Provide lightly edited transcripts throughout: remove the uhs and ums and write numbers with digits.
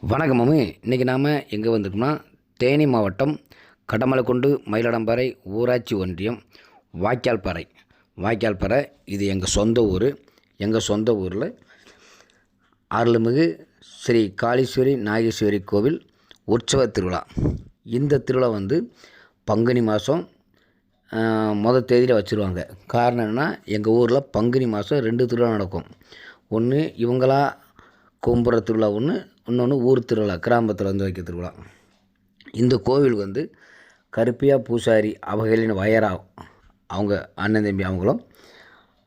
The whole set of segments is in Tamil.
வணக்கம் மாமி. இன்றைக்கி நாம் எங்கே வந்திருக்கோம்னா தேனி மாவட்டம் கடமலைக்குண்டு மயிலடம்பாறை ஊராட்சி ஒன்றியம் வாய்க்கால்பாறை. இது எங்கள் சொந்த ஊர். எங்கள் சொந்த ஊரில் அருள்மிகு ஸ்ரீ காளீஸ்வரி நாகேஸ்வரி கோவில் உற்சவ திருவிழா. இந்த திருவிழா வந்து பங்குனி மாதம் மொதல் தேதியில் வச்சுருவாங்க. காரணம் என்னென்னா, எங்கள் ஊரில் பங்குனி மாதம் 2 திருவிழா நடக்கும். ஒன்று இவங்களா கும்புற திருவிழா, இன்னொன்று ஊர் திருவிழா, கிராமத்தில் வந்து வைக்க திருவிழா. இந்த கோவில் வந்து கருப்பியா பூசாரி அவர்களின் வயரா, அவங்க அண்ணன் தம்பி அவங்களும்,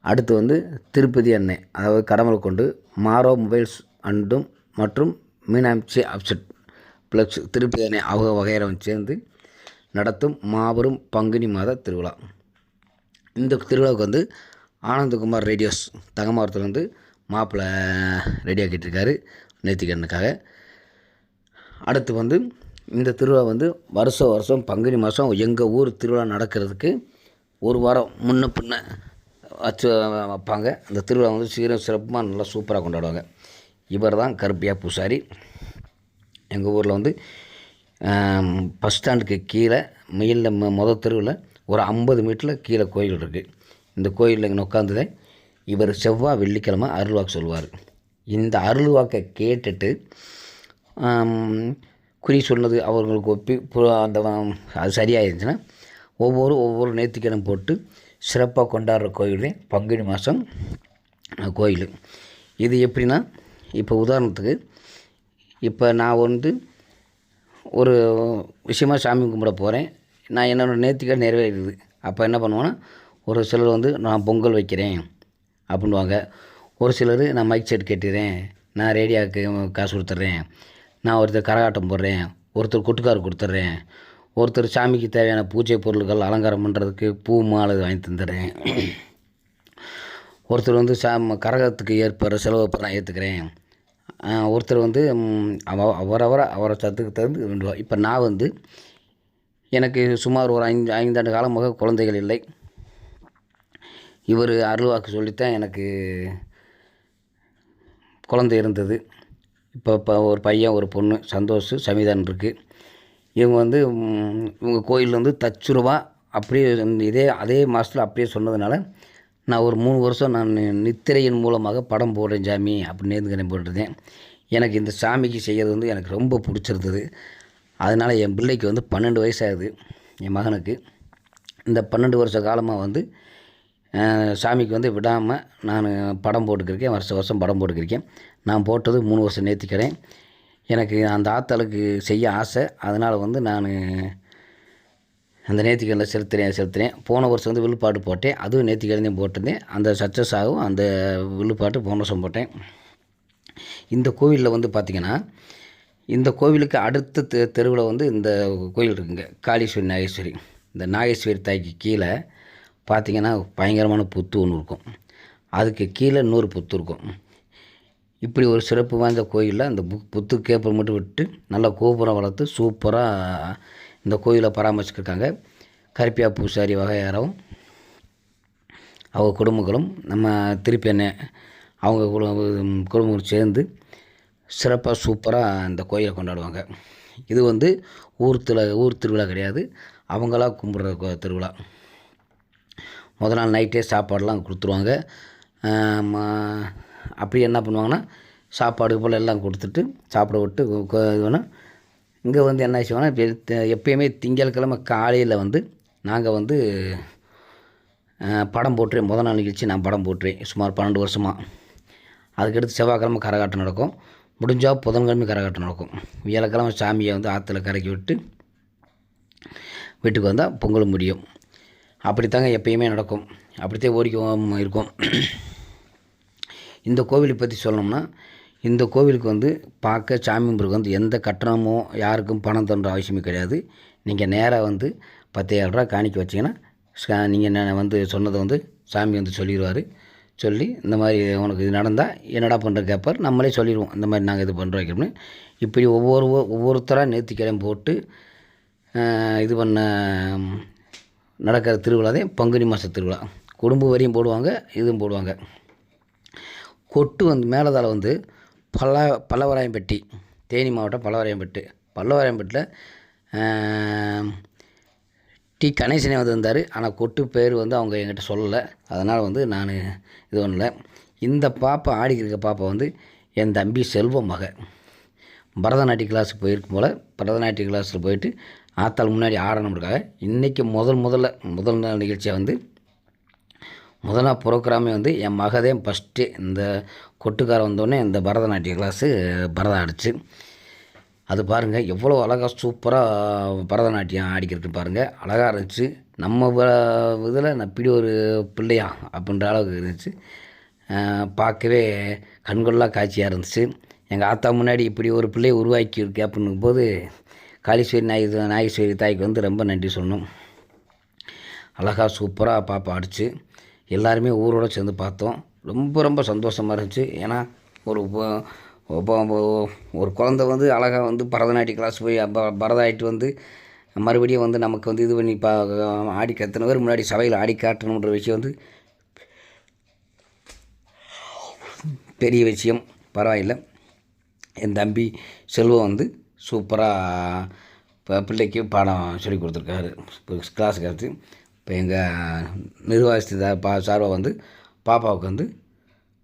அடுத்து வந்து திருப்பதி அண்ணன், அதாவது கடமலைக்குண்டு மாரோ மொபைல்ஸ் அண்டும் மற்றும் மீனாட்சி அப்செட் ப்ளஸ் திருப்பதி அண்ணன் அவங்க வகையறம் சேர்ந்து நடத்தும் மாபெரும் பங்குனி மாத திருவிழா. இந்த திருவிழாவுக்கு வந்து ஆனந்தகுமார் ரேடியோஸ் தங்கமாவரத்தில் வந்து மாப்பிள்ளை ரெடியாகிட்டு இருக்காரு நேர்த்திக்கடனுக்காக. அடுத்து வந்து இந்த திருவிழா வந்து வருஷம் பங்குனி மாதம் எங்கள் ஊர் திருவிழா நடக்கிறதுக்கு ஒரு வாரம் முன்ன பின்ன வச்சு வைப்பாங்க. அந்த திருவிழா வந்து சிறப்பாக நல்லா சூப்பராக கொண்டாடுவாங்க. இவர் தான் கருப்பியா பூசாரி. எங்கள் ஊரில் வந்து பஸ் ஸ்டாண்டுக்கு கீழே மெயிலில் மொதல் தெருவில் ஒரு 50 மீட்டரில் கீழே கோயில் இருக்குது. இந்த கோயிலில் இங்கே உட்காந்துதான் இவர் செவ்வாய் வெள்ளிக்கிழமை அருள்வாக்கு சொல்லுவார். இந்த அருள்வாக்கை கேட்டுட்டு குறி சொன்னது அவர்களுக்கு ஒப்பி அந்த அது சரியாயிருந்துச்சுன்னா ஒவ்வொரு நேர்த்திக்கடன் போட்டு சிறப்பாக கொண்டாடுற கோயிலே பங்குனி மாதம் கோயில். இது எப்படின்னா, இப்போ உதாரணத்துக்கு இப்போ நான் வந்து ஒரு விஷயமாக சாமி கும்பிட போகிறேன். நான் என்னோடய நேர்த்திக்கடன் நிறைவேறுது. அப்போ என்ன பண்ணுவேன்னா, ஒரு சிலர் வந்து நான் பொங்கல் வைக்கிறேன் அப்படின்வாங்க. ஒரு சிலர் நான் மைக் செட் கேட்டுக்கிறேன், நான் ரேடியோவுக்கு காசு கொடுத்துட்றேன், நான் ஒருத்தர் கரகாட்டம் போடுறேன், ஒருத்தர் கொட்டுக்காரு கொடுத்துட்றேன், ஒருத்தர் சாமிக்கு தேவையான பூஜை பொருட்கள் அலங்காரம் பண்ணுறதுக்கு பூ மாலை வாங்கி தந்துடுறேன், ஒருத்தர் வந்து கரகத்துக்கு ஏற்படுற செலவை இப்போ நான் ஏற்றுக்கிறேன், ஒருத்தர் வந்து அவரை சத்துக்கு தகுந்து 2 ரூபா. இப்போ நான் வந்து எனக்கு சுமார் ஒரு 5 ஆண்டு காலமாக குழந்தைகள் இல்லை. இவர் அருள்வாக்கு சொல்லித்தான் எனக்கு குழந்தை இருந்தது. இப்போ ஒரு பையன் ஒரு பொண்ணு சந்தோஷ் சமிதான் இருக்குது. இவங்க வந்து இவங்க கோயிலில் வந்து தச்சுருவா அப்படியே அதே மாதத்தில் அப்படியே சொன்னதுனால நான் ஒரு 3 வருஷம் நான் நித்திரையின் மூலமாக படம் போடுறேன் சாமி அப்படின்னு நேர்ந்துக்கிறேன் போட்டிருந்தேன். எனக்கு இந்த சாமிக்கு செய்கிறது வந்து எனக்கு ரொம்ப பிடிச்சிருந்தது. அதனால் என் பிள்ளைக்கு வந்து 12 வயசாகுது, என் மகனுக்கு. இந்த 12 வருஷ காலமாக வந்து சாமிக்கு வந்து விடாமல் நான் படம் போட்டுக்கிருக்கேன். வருஷம் படம் போட்டுக்கிருக்கேன். நான் போட்டது 3 வருஷம் நேர்த்திக்கடன். எனக்கு அந்த ஆத்தாளுக்கு செய்ய ஆசை. அதனால் வந்து நான் அந்த நேர்த்திக்கடனில் செலுத்துகிறேன். போன வருஷம் வந்து வில்லுப்பாட்டு போட்டேன். அதுவும் நேர்த்திக்கடனையும் போட்டிருந்தேன். அந்த சக்ஸஸ் ஆகும். அந்த வில்லுப்பாட்டு போன வருஷம் போட்டேன். இந்த கோவிலில் வந்து பார்த்திங்கன்னா, இந்த கோவிலுக்கு அடுத்த தெருவில் வந்து இந்த கோயில் இருக்குங்க, காளீஸ்வரி நாகேஸ்வரி. இந்த நாகேஸ்வரி தாய்க்கு கீழே பார்த்திங்கன்னா பயங்கரமான புத்து ஒன்று இருக்கும். அதுக்கு கீழே இன்னொரு புத்து இருக்கும். இப்படி ஒரு சிறப்பு வாய்ந்த கோயிலில் அந்த புத்து கேப்பர் மட்டும் விட்டு நல்லா கோபுரம் வளர்த்து சூப்பராக இந்த கோயிலை பராமரிச்சுருக்காங்க. கருப்பியா பூசாரி வகையாரவும் அவங்க குடும்பங்களும் நம்ம திருப்பி அண்ணன் அவங்க குடும்பங்களும் சேர்ந்து சிறப்பாக சூப்பராக இந்த கோயிலை கொண்டாடுவாங்க. இது வந்து ஊர் திருவிழா கிடையாது, அவங்களா கும்பிட்ற திருவிழா. முதல் நாள் நைட்டே சாப்பாடெலாம் கொடுத்துருவாங்க. அப்படி என்ன பண்ணுவாங்கன்னா, சாப்பாடு போல் எல்லாம் கொடுத்துட்டு சாப்பிட விட்டு வேணும். இங்கே வந்து என்ன செய்வாங்கன்னா, எப்பயுமே திங்கட்கிழமை காலையில் வந்து நாங்கள் வந்து படம் போட்டுருவேன். முதல் நாள் நிகழ்ச்சி நான் படம் போட்டுருவேன் சுமார் 12 வருஷமாக. அதுக்கடுத்து செவ்வாய்க்கிழமை கரகாட்டம் நடக்கும். முடிஞ்சால் புதன்கிழமை கரகாட்டம் நடக்கும். வியாழக்கிழமை சாமியை வந்து ஆற்றுல கரைக்கி விட்டு வீட்டுக்கு வந்தால் பொங்கல் முடியும். அப்படித்தாங்க எப்பயுமே நடக்கும். அப்படித்தான் ஓடிக்கும் இருக்கும். இந்த கோவிலை பற்றி சொல்லணும்னா, இந்த கோவிலுக்கு வந்து பார்க்க சாமி கும்பிட்றதுக்கு வந்து எந்த கட்டணமோ யாருக்கும் பணம் தோன்ற அவசியமே கிடையாது. நீங்கள் நேராக வந்து 10,000 ரூபா காணிக்க வச்சிங்கன்னா நீங்கள் வந்து சொன்னதை வந்து சாமி வந்து சொல்லிடுவார். சொல்லி இந்த மாதிரி உனக்கு இது நடந்தால் என்னடா பண்ணுற கேட்பார். நம்மளே சொல்லிடுவோம், இந்த மாதிரி நாங்கள் இது பண்ணுறோம் வைக்கணும்னு. இப்படி ஒவ்வொருத்தராக நேர்த்திக்கடன் போட்டு இது பண்ண நடக்கிற திருவிழாதான் பங்குனி மாத திருவிழா. குடும்ப வரியும் போடுவாங்க, இதுவும் போடுவாங்க. கொட்டு வந்து மேலதால் வந்து பல்லவராயம்பட்டி தேனி மாவட்டம் பல்லவரையம்பட்டு. பல்லவரையம்பட்டில் டி கணேசனே வந்திருந்தார். ஆனால் கொட்டு பேர் வந்து அவங்க என்கிட்ட சொல்லலை. அதனால் வந்து நான் இது பண்ணல. இந்த பாப்பா ஆடிக்கிருக்க பாப்பா வந்து என் தம்பி செல்வம் மக. பரதநாட்டிய கிளாஸுக்கு போயிருக்கும் போல் பரதநாட்டிய கிளாஸில் போயிட்டு ஆத்தாள் முன்னாடி ஆடணும்னுக்காக இன்றைக்கி முதல் நாள் நிகழ்ச்சியாக வந்து முதல் நாள் ப்ரோக்ராமே வந்து என் மகதே ஃபஸ்ட்டு இந்த கொட்டுக்கார வந்தோடனே இந்த பரதநாட்டிய கிளாஸு பரதம் ஆடிச்சு. அது பாருங்கள் எவ்வளோ அழகாக சூப்பராக பரதநாட்டியம் ஆடிக்கிறது பாருங்கள், அழகாக இருந்துச்சு. நம்ம இதில் நான் இப்படி ஒரு பிள்ளையா அப்படின்ற அளவுக்கு இருந்துச்சு. பார்க்கவே கண்கொள்ளா காட்சியாக இருந்துச்சு. எங்கள் ஆத்தா முன்னாடி இப்படி ஒரு பிள்ளையை உருவாக்கி இருக்கே அப்படின்னும் போது காளீஸ்வரி நாகேஸ்வரி தாய்க்கு வந்து ரொம்ப நன்றி சொல்லணும். அழகாக சூப்பராக பாப்பா ஆடிச்சு. எல்லாருமே ஊரோடு சேர்ந்து பார்த்தோம். ரொம்ப சந்தோஷமாக இருந்துச்சு. ஏன்னா ஒரு குழந்தை வந்து அழகாக வந்து பரதநாட்டிய கிளாஸ் போய் பரதம் வந்து மறுபடியும் வந்து நமக்கு வந்து இது பண்ணி ஆடி கற்றுன பேர் முன்னாடி சபையில் ஆடி காட்டணுன்ற விஷயம் வந்து பெரிய விஷயம். பரவாயில்லை. என் தம்பி செல்வம் வந்து சூப்பராக இப்போ பிள்ளைக்கு பாடம் சொல்லி கொடுத்துருக்காரு கிளாஸுக்கு அடுத்து. இப்போ எங்கள் நிர்வாகி சார்பாக வந்து பாப்பாவுக்கு வந்து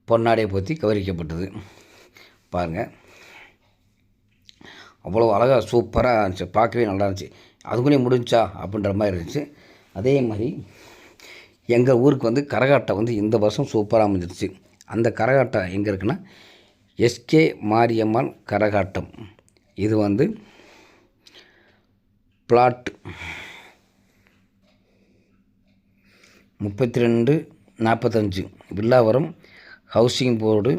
பொன்னாடையை போற்றி கௌரவிக்கப்பட்டது. பாருங்கள் அவ்வளோ அழகாக சூப்பராக இருந்துச்சு. பார்க்கவே நல்லா இருந்துச்சு. அதுக்குள்ளே முடிஞ்சா அப்படின்ற மாதிரி இருந்துச்சு. அதே மாதிரி எங்கள் ஊருக்கு வந்து கரகாட்டம் வந்து இந்த வருஷம் சூப்பராக அமைஞ்சிருச்சு. அந்த கரகாட்டம் எங்கே இருக்குன்னா எஸ்கே மாரியம்மாள் கரகாட்டம். இது வந்து plot 3245 Villavaram housing board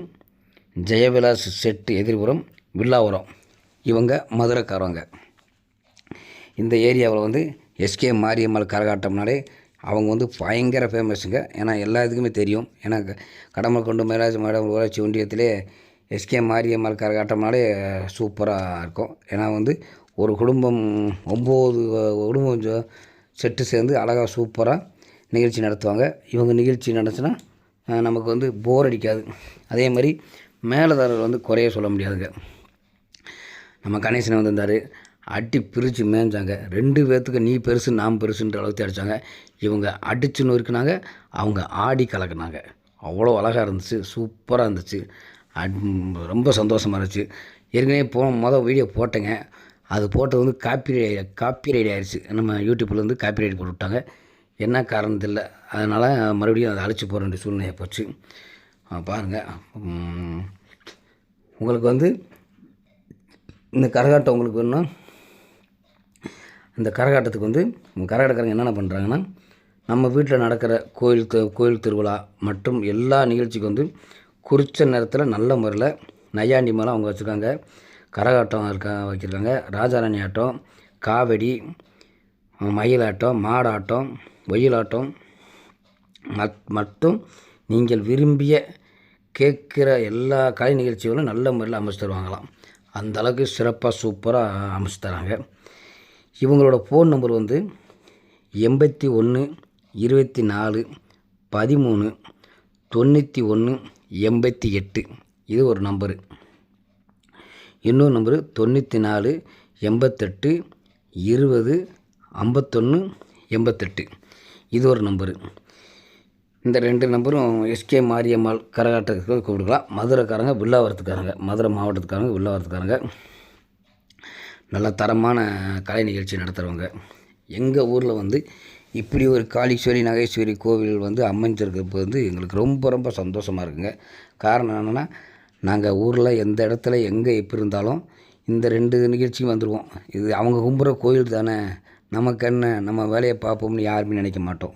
Jayavilas செட்டு எதிர்புறம் வில்லாவரம். இவங்க மதுரைக்காரவங்க. இந்த ஏரியாவில் வந்து எஸ்கே மாரியம்மாள் கரகாட்டம்னாலே அவங்க வந்து பயங்கர ஃபேமஸுங்க. ஏன்னா எல்லா இதுக்குமே தெரியும். ஏன்னா கடமல்கொண்டு ஊராட்சி ஒன்றியத்திலே எஸ்கே மாரியம்மாள் கரகாட்டம்னாலே சூப்பராக இருக்கும். ஏன்னா வந்து ஒரு குடும்பம் 9 குடும்பம் செட்டு சேர்ந்து அழகாக சூப்பராக நிகழ்ச்சி நடத்துவாங்க. இவங்க நிகழ்ச்சி நடந்துச்சுன்னா நமக்கு வந்து போர் அடிக்காது. அதே மாதிரி மேலதாரர் வந்து குறைய சொல்ல முடியாதுங்க. நம்ம கணேசனை வந்திருந்தார். அடி பிரித்து மேய்ஞ்சாங்க. 2 பேர்த்துக்கு நீ பெருசு நாம் பெருசுன்ற அளவுக்கு அடித்தாங்க. இவங்க அடிச்சு நொறுக்குனாங்க, அவங்க ஆடி கலக்குனாங்க. அவ்வளோ அழகாக இருந்துச்சு. சூப்பராக இருந்துச்சு. ரொம்ப சந்தோஷமாக இருந்துச்சு. ஏற்கனவே வீடியோ போட்டேங்க. அது போட்டது வந்து காப்பிரைட் ஆயிடுச்சு. நம்ம யூடியூப்லேருந்து காப்பிரைட் போட்டு விட்டாங்க. என்ன காரணம் இல்லை. அதனால் மறுபடியும் அதை அழைச்சி போகிற வேண்டிய சூழ்நிலை போச்சு. பாருங்கள், உங்களுக்கு வந்து இந்த கரகாட்டம் உங்களுக்கு வேணும்னா இந்த கரகாட்டத்துக்கு வந்து கரகாட்டக்காரங்க என்னென்ன பண்ணுறாங்கன்னா நம்ம வீட்டில் நடக்கிற கோயில் திருவிழா மற்றும் எல்லா நிகழ்ச்சிக்கும் வந்து குறித்த நேரத்தில் நல்ல முறையில் நையாண்டி மேலே அவங்க வச்சுருக்காங்க. கரகாட்டம் வச்சுருக்காங்க. ராஜாராணி ஆட்டம், காவடி, மயிலாட்டம், மாடாட்டம், ஒயிலாட்டம் மற்றும் நீங்கள் விரும்பிய கேட்குற எல்லா கலை நிகழ்ச்சிகளும் நல்ல முறையில் அமைச்சு தருவாங்களாம். அந்த அளவுக்கு சிறப்பாக சூப்பராக அமைச்சு தராங்க. இவங்களோட ஃபோன் நம்பர் வந்து 81 24 13 91 88. இது ஒரு நம்பரு. இன்னொரு நம்பரு 94 88 20 51 88. இது ஒரு நம்பரு. இந்த 2 நம்பரும் எஸ்கே மாரியம்மாள் கரகாட்டத்துக்கு கூப்பிடுக்கலாம். மதுரைக்காரங்க வில்லாவரத்துக்காரங்க, மதுரை மாவட்டத்துக்காரங்க வில்லாவரத்துக்காரங்க நல்ல தரமான கலை நிகழ்ச்சி நடத்துகிறவங்க. எங்கள் ஊரில் வந்து இப்படி ஒரு காளீஸ்வரி நாகேஸ்வரி கோவில் வந்து அமைஞ்சிருக்கிறப்ப வந்து எங்களுக்கு ரொம்ப சந்தோஷமாக இருக்குங்க. காரணம் என்னென்னா, நாங்கள் ஊரில் எந்த இடத்துல எங்கே எப்படி இருந்தாலும் இந்த 2 நிகழ்ச்சியும் வந்துடுவோம். இது அவங்க கும்புற கோயில் தானே, நமக்கு என்ன, நம்ம வேலையை பார்ப்போம்னு யாருமே நினைக்க மாட்டோம்.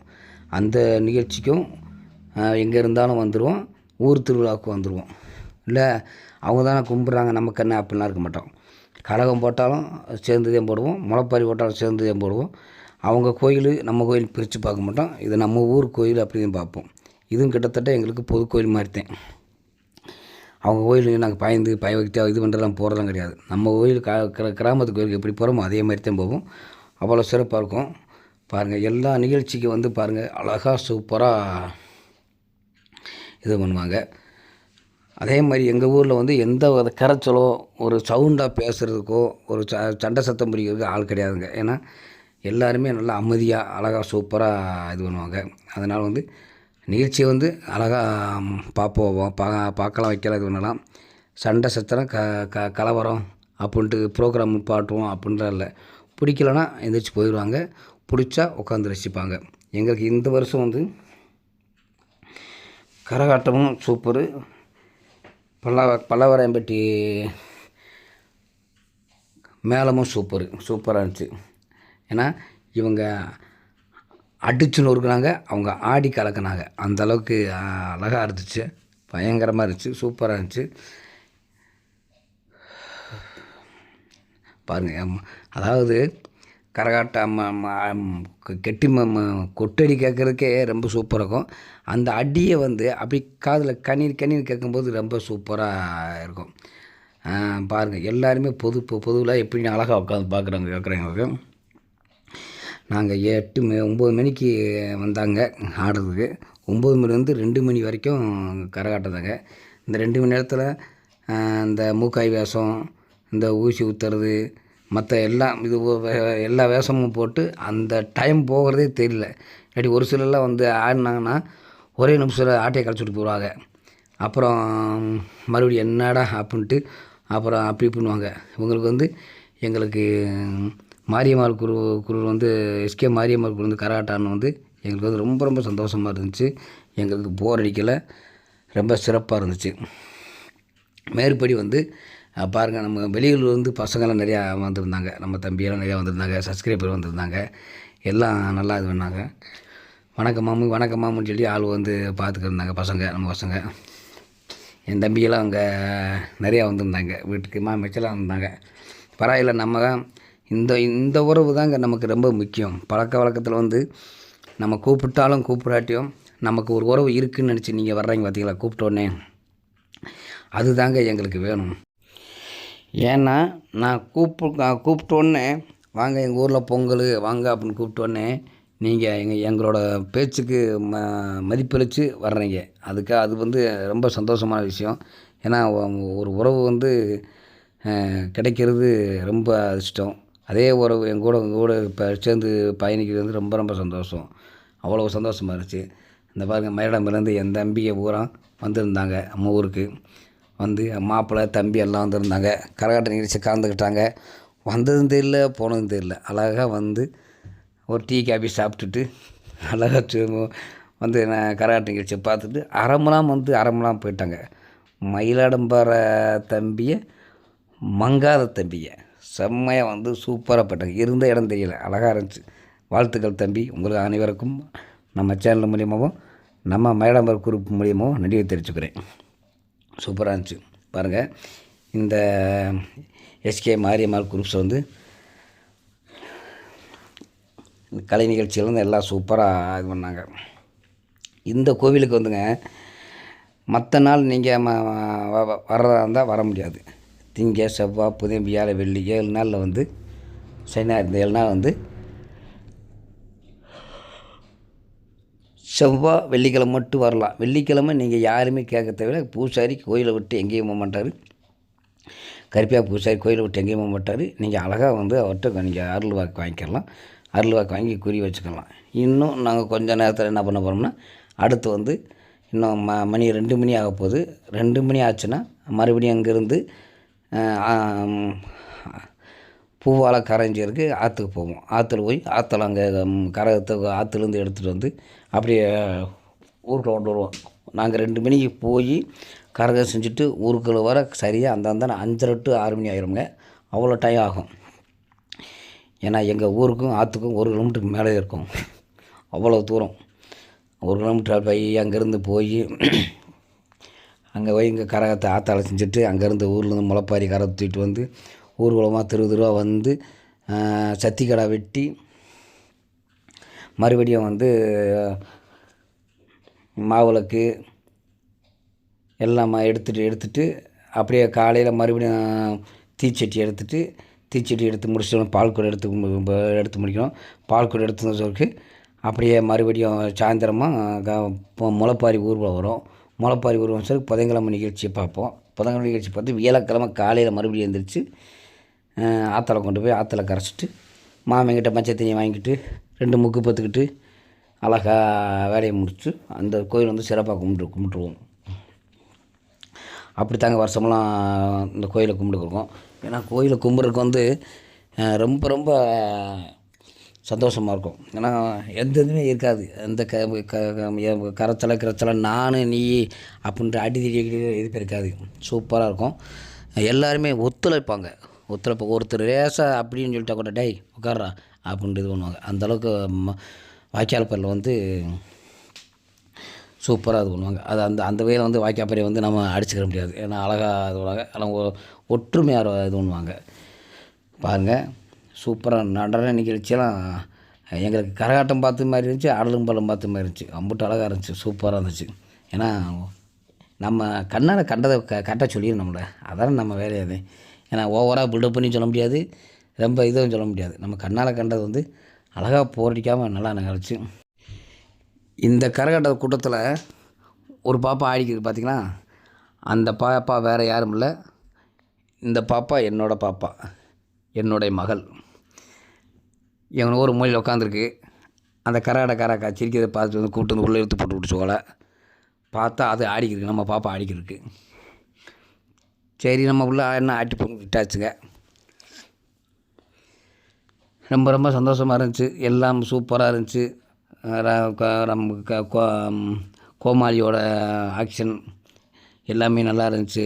அந்த நிகழ்ச்சிக்கும் எங்கே இருந்தாலும் வந்துடுவோம். ஊர் திருவிழாவுக்கு வந்துடுவோம். இல்லை அவங்க தானே கும்பிட்றாங்க நமக்கு என்ன அப்படிலாம் இருக்க மாட்டோம். கலகம் போட்டாலும் சேர்ந்துதான் போடுவோம், முளைப்பாரி போட்டாலும் சேர்ந்துதான் போடுவோம். அவங்க கோயில் நம்ம கோயில் பிரித்து பார்க்க மாட்டோம். இது நம்ம ஊர் கோயில் அப்படின்னு பார்ப்போம். இதுவும் கிட்டத்தட்ட எங்களுக்கு பொது கோயில் மாதிரி தான். அவங்க கோயிலுக்கு நாங்கள் பய வைக்க இது பண்ணுறதுலாம் போகிறதுலாம் கிடையாது. நம்ம கோயில் கிராமத்து கோயிலுக்கு எப்படி போகிறோமோ அதே மாதிரி தான் போவோம். அவ்வளோ சிறப்பாக இருக்கும். பாருங்கள், எல்லா நிகழ்ச்சிக்கு வந்து பாருங்கள் அழகாக சூப்பராக இது பண்ணுவாங்க. அதே மாதிரி எங்கள் ஊரில் வந்து எந்த வித கரைச்சலோ ஒரு சவுண்டாக பேசுகிறதுக்கோ ஒரு சண்டை சத்தம் பிடிக்கிறதுக்கு ஆள் கிடையாதுங்க. ஏன்னா எல்லாருமே நல்லா அமைதியாக அழகாக சூப்பராக இது பண்ணுவாங்க. அதனால் வந்து நிகழ்ச்சியை வந்து அழகாக பார்ப்போம், பார்க்கலாம், வைக்கலாம், இது பண்ணலாம். சண்டை சச்சரம் கலவரம் அப்படின்ட்டு ப்ரோக்ராம் பாட்டுவோம் அப்படின்லாம் இல்லை. பிடிக்கலன்னா எந்திரிச்சு போயிடுவாங்க, பிடிச்சா உட்காந்து ரசிப்பாங்க. எங்களுக்கு இந்த வருஷம் வந்து கரகாட்டமும் சூப்பரு, பல்லவராயம்பட்டி மேளமும் சூப்பராக இருந்துச்சு. ஏன்னா இவங்க அடிச்சு நொறுக்குனாங்க, அவங்க ஆடி கலக்குனாங்க. அந்தளவுக்கு அழகாக இருந்துச்சு, பயங்கரமாக இருந்துச்சு, சூப்பராக இருந்துச்சு. பாருங்கள், அதாவது கரகாட்டம் கெட்டி கொட்டடி கேட்குறதுக்கே ரொம்ப சூப்பராக இருக்கும். அந்த அடியை வந்து அப்படி காதில் கண்ணீர் கேட்கும்போது ரொம்ப சூப்பராக இருக்கும். பாருங்கள், எல்லாருமே பொதுவில் எப்படி அழகாக உட்காந்து கேட்குறவங்களுக்கு. நாங்கள் 9 மணிக்கு வந்தாங்க ஆடுறதுக்கு. 9 மணிலேருந்து 2 மணி வரைக்கும் கரகாட்டதாங்க. இந்த 2 மணி நேரத்தில் இந்த மூக்காய் வேஷம், இந்த ஊசி ஊற்றுறது, மற்ற எல்லாம் எல்லா வேஷமும் போட்டு அந்த டைம் போகிறதே தெரியல. இல்லாட்டி ஒரு சிலர்லாம் வந்து ஆடினாங்கன்னா ஒரே நிமிஷத்தில் ஆட்டையை கழிச்சுட்டு போடுவாங்க. அப்புறம் மறுபடியும் என்னடா அப்படின்ட்டு அப்புறம் அப்படி பண்ணுவாங்க. இவங்களுக்கு வந்து எங்களுக்கு மாரியம்மாள் குரு வந்து எஸ்கே மாரியம்மாள் குரு வந்து கரகாட்டான்னு வந்து எங்களுக்கு வந்து ரொம்ப சந்தோஷமாக இருந்துச்சு. எங்களுக்கு போர் அடிக்கலை, ரொம்ப சிறப்பாக இருந்துச்சு. மேற்படி வந்து பாருங்கள், நம்ம வெளியூரில் வந்து பசங்கள்லாம் நிறையா வந்திருந்தாங்க, நம்ம தம்பியெல்லாம் நிறையா வந்திருந்தாங்க, சப்ஸ்கிரைபர் வந்திருந்தாங்க, எல்லாம் நல்லா இது பண்ணாங்க. வணக்கம் மாமுன்னு சொல்லி ஆள் வந்து பார்த்துக்கிட்டு இருந்தாங்க நம்ம பசங்க. என் தம்பியெல்லாம் அங்கே நிறையா வந்திருந்தாங்க, வீட்டுக்கு மிச்சலாம் வந்தாங்க. பரவாயில்ல, நம்ம இந்த உறவு தாங்க நமக்கு ரொம்ப முக்கியம். பழக்க வழக்கத்தில் வந்து நம்ம கூப்பிட்டாலும் கூப்பிடாட்டியும் நமக்கு ஒரு உறவு இருக்குதுன்னு நினச்சி நீங்கள் வர்றீங்க பார்த்தீங்களா, கூப்பிட்டோன்னே, அதுதாங்க எங்களுக்கு வேணும். ஏன்னா நான் கூப்பிட்டோன்னே வாங்க எங்கள் ஊரில் பொங்கல் வாங்க அப்படின்னு கூப்பிட்டோன்னே நீங்கள் எங்களோட பேச்சுக்கு மதிப்பளித்து வர்றீங்க. அது வந்து ரொம்ப சந்தோஷமான விஷயம். ஏன்னா ஒரு உறவு வந்து கிடைக்கிறது ரொம்ப அதிர்ஷ்டம். அதே உறவு எங்கள் கூட இப்போ சேர்ந்து பயணிக்கிறது வந்து ரொம்ப சந்தோஷம். அவ்வளோ சந்தோஷமாக இருந்துச்சு. இந்த பாருங்கள், மயிலாடுதுறையிலேருந்து என் தம்பியை பூரா வந்திருந்தாங்க நம்ம ஊருக்கு. வந்து மாப்பிள்ளை தம்பி எல்லாம் வந்திருந்தாங்க. கரகாட்ட நிகழ்ச்சி கலந்துக்கிட்டாங்க. வந்ததும் தெரியல, போனதும் தெரியல. அழகாக வந்து ஒரு டீ காபி சாப்பிட்டுட்டு அழகாக வந்து நான் கரகாட்ட நிகழ்ச்சியை பார்த்துட்டு அரை மணி போயிட்டாங்க. மயிலாடும்பாறை தம்பியை மங்காத தம்பியை செம்மையாக வந்து சூப்பராக போயிட்டாங்க. இருந்த இடம் தெரியல, அழகாக இருந்துச்சு. வாழ்த்துக்கள் தம்பி. உங்களுக்கு அனைவருக்கும் நம்ம சேனல் மூலியமாகவும் நம்ம மயிலாடும்பாறை குரூப் மூலியமாகவும் நன்றியை தெரிவிச்சுக்கிறேன். சூப்பராக இருந்துச்சு. பாருங்கள், இந்த எஸ்கே மாரியம்மாள் குரூப்ஸ் வந்து கலை நிகழ்ச்சிகள் வந்து எல்லாம் சூப்பராக இது பண்ணாங்க. இந்த கோவிலுக்கு வந்துங்க மற்ற நாள் நீங்கள் வர்றதா இருந்தால் வர முடியாது. திங்கள் செவ்வாய் புதன் வியாழன் வெள்ளி 7 நாளில் வந்து சனி இந்த 7 நாள் வந்து செவ்வாய் வெள்ளிக்கிழமை மட்டும் வரலாம். வெள்ளிக்கிழமை நீங்கள் யாருமே கேட்க தேவையில்லை. பூசாரி கோயிலை விட்டு எங்கேயும் போக மாட்டார். கருப்பியா பூசாரி கோயிலை விட்டு எங்கேயும் போக மாட்டார். நீங்கள் அழகாக வந்து அவர்கிட்ட நீங்கள் அருள் வாக்கு வாங்கிக்கலாம். அருள் வாக்கு வாங்கி குறி வச்சுக்கலாம். இன்னும் நாங்கள் கொஞ்சம் நேரத்தில் என்ன பண்ண போகிறோம்னா, அடுத்து வந்து இன்னும் மணி 2 மணி ஆக போகுது. 2 மணி ஆச்சுன்னா மறுபடியும் அங்கேருந்து பூவாழை கரைஞ்சிருக்கு ஆற்றுக்கு போவோம். ஆற்றுல போய் ஆற்றுல அங்கே கரகத்தை ஆற்றுலேருந்து எடுத்துகிட்டு வந்து அப்படியே ஊருக்குள்ள கொண்டு வருவோம். நாங்கள் 2 மணிக்கு போய் கரகம் செஞ்சுட்டு ஊருக்குள்ளே வர சரியாக அந்த 5:30 to 6 மணி ஆகிருங்க. அவ்வளோ டைம் ஆகும். ஏன்னா எங்கள் ஊருக்கும் ஆற்றுக்கும் 1 கிலோமீட்டருக்கு மேலே இருக்கும். அவ்வளோ தூரம் 1 கிலோமீட்டர் போய் அங்கேருந்து போய் அங்கே போய் இங்கே கரகத்தை ஆற்றால செஞ்சுட்டு அங்கேருந்து ஊர்லேருந்து முளைப்பாரி கரகத்தை தூக்கிட்டு வந்து ஊர்வலமாக தெருவாக வந்து சத்திக்கடை வெட்டி மறுபடியும் வந்து மாவிளக்கு எல்லாம் எடுத்துகிட்டு அப்படியே காலையில் மறுபடியும் தீச்சட்டி எடுத்து முடிச்சிட்டோம். பால்குடம் எடுத்து முடிக்கணும். பால்குடம் எடுத்து சொல்லிட்டு அப்படியே மறுபடியும் சாயந்தரமாக முளைப்பாரி ஊர்வலம் வரும். முளைப்பாரி ஒரு வருஷத்துக்கு புதன்கிழமை நிகழ்ச்சியை பார்ப்போம். புதன்கிழமை நிகழ்ச்சி பார்த்து வியாழக்கிழமை காலையில் மறுபடியும் எழுந்திரிச்சு ஆற்றுல கொண்டு போய் ஆற்றுல கரைச்சிட்டு மாமன்கிட்ட மஞ்சள் தண்ணியை வாங்கிட்டு 2 முக்கு பத்துக்கிட்டு அழகாக வேலையை முடிச்சு அந்த கோயில் வந்து சிறப்பாக கும்பிட்டுருவோம். அப்படி தாங்க வருஷமெல்லாம் இந்த கோயிலை கும்பிட்டுருக்கோம். ஏன்னா கோயிலை கும்பிட்றதுக்கு வந்து ரொம்ப ரொம்ப சந்தோஷமாக இருக்கும். ஏன்னா எந்த இதுவுமே இருக்காது. எந்த கரைச்சலை நான் நீ அப்படின்ற அடிதடி எதுவும் இருக்காது. சூப்பராக இருக்கும். எல்லாருமே ஒத்துழைப்பாங்க. ஒருத்தர் ரேசாக அப்படின்னு சொல்லிட்டா கூட டேய் உட்கார்றா அப்படின்ட்டு இது பண்ணுவாங்க. அந்தளவுக்கு வாய்க்கால்பரில் வந்து சூப்பராக இது பண்ணுவாங்க. அது அந்த வகையில் வந்து வாய்க்காப்பறையை வந்து நம்ம அடிச்சுக்கிற முடியாது. ஏன்னா அழகாக இது பண்ணுவாங்க. ஆனால் ஒற்றுமையாக இது பண்ணுவாங்க. பாருங்கள், சூப்பராக நடன நிகழ்ச்சியெல்லாம் எங்களுக்கு கரகாட்டம் பார்த்த மாதிரி இருந்துச்சு, ஆடலும் பாடலும் பார்த்த மாதிரி இருந்துச்சு. அம்புட்டு அழகாக இருந்துச்சு, சூப்பராக இருந்துச்சு. ஏன்னா நம்ம கண்ணால் கண்டதை கரெக்டாக சொல்லிடும் நம்மளை. அதான் நம்ம வேலையாது. ஏன்னா ஓவராக பில்டப் பண்ணி சொல்ல முடியாது, ரொம்ப இதுவும் சொல்ல முடியாது. நம்ம கண்ணால் கண்டது வந்து அழகாக போரடிக்காமல் நல்லா நிகழ்ச்சி. இந்த கரகாட்ட கூட்டத்தில் ஒரு பாப்பா ஆடிக்கிறது பார்த்திங்கன்னா, அந்த பாப்பா வேறு யாரும் இல்லை, இந்த பாப்பா என்னோடய பாப்பா, என்னுடைய மகள். எவனோ ஒரு மூலையில் உட்காந்துருக்கு. அந்த கரகாட்டக்காரக்கா சிரிக்கிறதை பார்த்துட்டு வந்து கூப்பிட்டு வந்து உள்ளே எடுத்து போட்டு விட்டுச்சோலை பார்த்தா அது ஆடிக்கிருக்கு, நம்ம பாப்பா ஆடிக்கிருக்கு. சரி நம்ம உள்ள என்ன ஆட்டி போட்டு விட்டாச்சுங்க. ரொம்ப ரொம்ப சந்தோஷமாக இருந்துச்சு. எல்லாம் சூப்பராக இருந்துச்சு. கோமாளியோட ஆக்ஷன் எல்லாமே நல்லா இருந்துச்சு.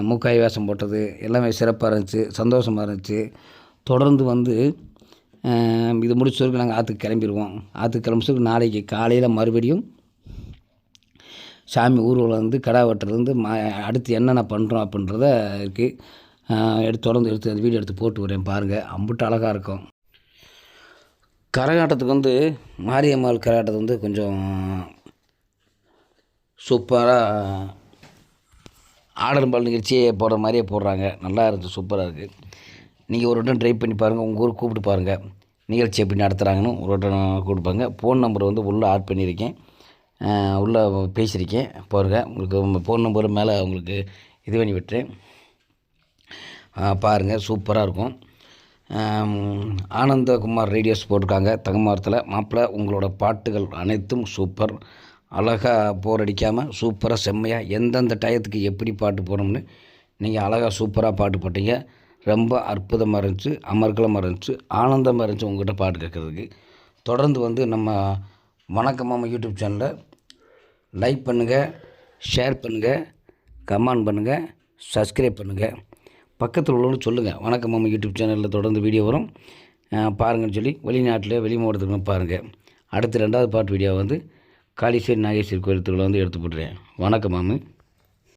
மூக்காய் வேஷம் போட்டது எல்லாமே சிறப்பாக இருந்துச்சு, சந்தோஷமாக இருந்துச்சு. தொடர்ந்து வந்து இது முடிச்சவருக்கு நாங்கள் ஆற்றுக்கு கிளம்பிடுவோம். ஆற்றுக்கு கிளம்பிச்சதுக்கு நாளைக்கு காலையில் மறுபடியும் சாமி ஊர்வலம் வந்து கடா வெட்டுறது அடுத்து என்னென்ன பண்ணுறோம் அப்படின்றத இருக்குது. தொடர்ந்து எடுத்து அந்த வீடியோ எடுத்து போட்டு வரேன் பாருங்கள். அம்புட்டு அழகாக இருக்கும். கரகாட்டத்துக்கு வந்து மாரியம்மாள் கரகாட்டத்தை வந்து கொஞ்சம் சூப்பராக ஆடலும் பாடல் நிகழ்ச்சியே போடுற மாதிரியே போடுறாங்க. நல்லா இருந்துச்சு, சூப்பராக இருக்குது. நீங்கள் ஒரு வட்டம் ட்ரை பண்ணி பாருங்கள். உங்கள் ஊருக்கு கூப்பிட்டு பாருங்கள், நிகழ்ச்சி எப்படி நடத்துகிறாங்கன்னு ஒரு வட்டம் கூப்பிட்டு பாருங்கள். ஃபோன் நம்பர் வந்து உள்ளே ஆட் பண்ணியிருக்கேன், உள்ளே பேசியிருக்கேன் பாருங்கள். உங்களுக்கு ஃபோன் நம்பர் மேலே உங்களுக்கு இது பண்ணி விட்டுறேன், பாருங்கள். சூப்பராக இருக்கும். ஆனந்தகுமார் ரேடியோஸ் போட்டிருக்காங்க தங்கமரத்தில். மாப்பிள்ளை உங்களோட பாட்டுகள் அனைத்தும் சூப்பர், அழகாக போர் அடிக்காமல் சூப்பராக செம்மையாக எந்தெந்த டயத்துக்கு எப்படி பாட்டு போடணும்னு நீங்கள் அழகாக சூப்பராக பாட்டு போட்டீங்க. ரொம்ப அற்புதமாக இருந்துச்சு, அமர்க்கலமாக இருந்துச்சு, ஆனந்தமாக இருந்துச்சு உங்கள்கிட்ட பாட்டு கேட்குறதுக்கு. தொடர்ந்து வந்து நம்ம வணக்கம் மாமா யூடியூப் சேனலை லைக் பண்ணுங்கள், ஷேர் பண்ணுங்கள், கமெண்ட் பண்ணுங்கள், சப்ஸ்கிரைப் பண்ணுங்கள். பக்கத்தில் உள்ளவங்க சொல்லுங்கள், வணக்கம் மாமா யூடியூப் சேனலில் தொடர்ந்து வீடியோ வரும் பாருங்கன்னு சொல்லி வெளிநாட்டில் வெளி மாவட்டத்துக்கு பாருங்கள். அடுத்து 2வது பார்ட் வீடியோ வந்து காளீஸ்வரி நாகேஸ்வரி கோயில் திருவிழா வந்து எடுத்து போட்டுறேன். வணக்கம் மாமு.